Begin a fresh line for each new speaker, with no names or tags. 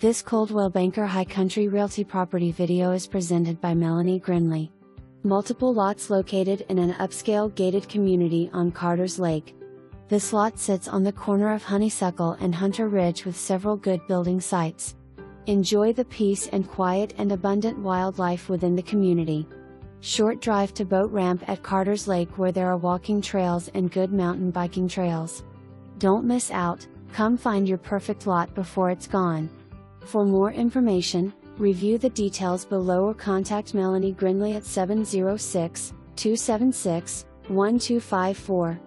This Coldwell Banker High Country Realty property video is presented by Melani Grindley. Multiple lots located in an upscale gated community on Carter's Lake. This lot sits on the corner of Honeysuckle and Hunter Ridge with several good building sites. Enjoy the peace and quiet and abundant wildlife within the community. Short drive to boat ramp at Carter's Lake where there are walking trails and good mountain biking trails. Don't miss out, come find your perfect lot before it's gone. For more information, review the details below or contact Melani Grindley at 706-276-1254.